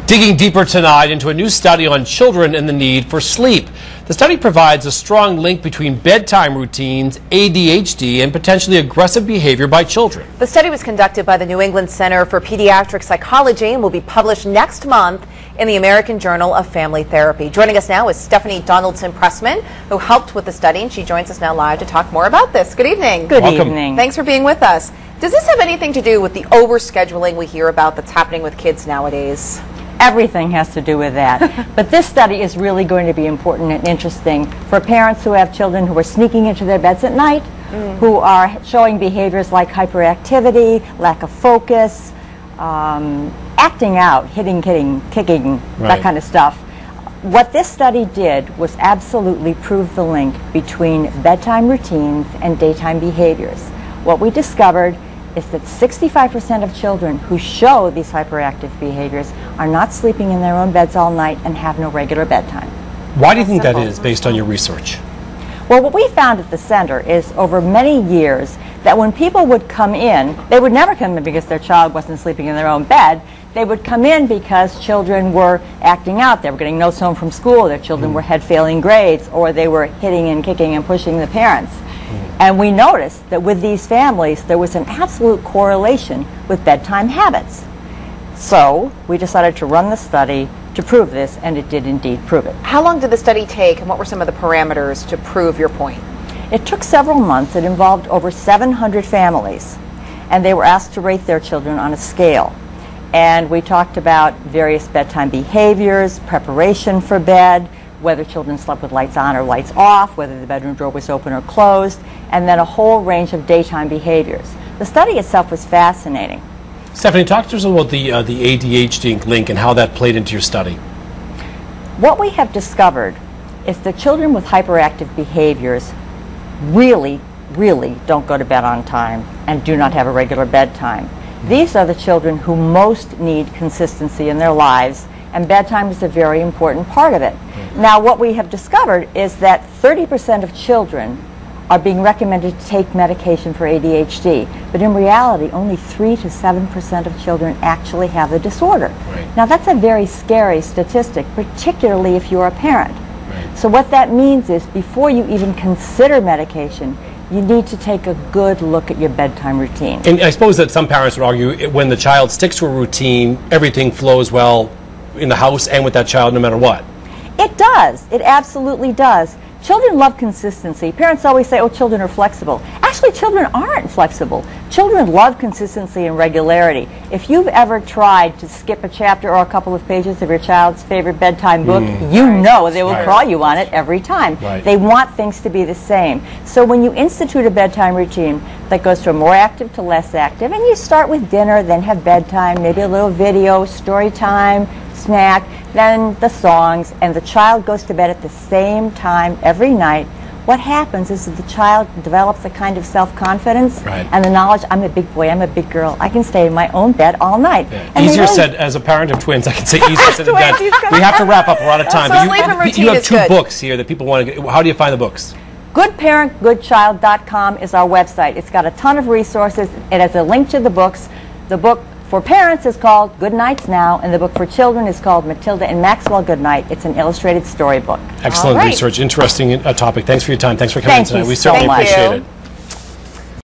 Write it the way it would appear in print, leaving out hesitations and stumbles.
Digging deeper tonight into a new study on children and the need for sleep. The study provides a strong link between bedtime routines, ADHD, and potentially aggressive behavior by children. The study was conducted by the New England Center for Pediatric Psychology and will be published next month in the American Journal of Family Therapy. Joining us now is Stephanie Donaldson-Pressman, who helped with the study, and she joins us now live to talk more about this. Good evening. Good Welcome. evening. Thanks for being with us. Does this have anything to do with the overscheduling we hear about that's happening with kids nowadays? Everything has to do with that. But this study is really going to be important and interesting for parents who have children who are sneaking into their beds at night, who are showing behaviors like hyperactivity, lack of focus, acting out, hitting, kicking, that kind of stuff. What this study did was absolutely prove the link between bedtime routines and daytime behaviors. What we discovered is that 65% of children who show these hyperactive behaviors are not sleeping in their own beds all night and have no regular bedtime. Why do you think that is, based on your research? Well, what we found at the center is over many years that when people would come in, they would never come in because their child wasn't sleeping in their own bed. They would come in because children were acting out. They were getting notes home from school. Their children were head-failing grades, or they were hitting and kicking and pushing the parents. And we noticed that with these families, there was an absolute correlation with bedtime habits. So we decided to run the study to prove this, and it did indeed prove it. How long did the study take, and what were some of the parameters to prove your point? It took several months. It involved over 700 families, and they were asked to rate their children on a scale. And we talked about various bedtime behaviors, preparation for bed, whether children slept with lights on or lights off, whether the bedroom door was open or closed, and then a whole range of daytime behaviors. The study itself was fascinating. Stephanie, talk to us about the ADHD link and how that played into your study. What we have discovered is that children with hyperactive behaviors really don't go to bed on time and do not have a regular bedtime. These are the children who most need consistency in their lives, and bedtime is a very important part of it. Now, what we have discovered is that 30% of children are being recommended to take medication for ADHD, but in reality, only 3 to 7% of children actually have the disorder. Now, that's a very scary statistic, particularly if you're a parent. So what that means is, before you even consider medication, you need to take a good look at your bedtime routine. And I suppose that some parents would argue when the child sticks to a routine, everything flows well in the house and with that child no matter what. It does. It absolutely does. Children love consistency. Parents always say, oh, children are flexible. Actually, children aren't flexible. Children love consistency and regularity. If you've ever tried to skip a chapter or a couple of pages of your child's favorite bedtime book, you know they will call you on it every time. They want things to be the same. So when you institute a bedtime routine that goes from more active to less active, and you start with dinner, then have bedtime, maybe a little video, story time, snack, then the songs, and the child goes to bed at the same time every night, what happens is that the child develops a kind of self-confidence and the knowledge, I'm a big boy, I'm a big girl, I can stay in my own bed all night. And easier said, as a parent of twins, I can say easier said than done. We have to wrap up, we're out of time. But you have two books here that people want to get. How do you find the books? GoodParentGoodChild.com is our website. It's got a ton of resources. It has a link to the books. The book for parents is called Good Nights Now, and the book for children is called Matilda and Maxwell Goodnight. It's an illustrated storybook. Excellent research, interesting topic. Thanks for your time. Thanks for coming tonight. We certainly appreciate it.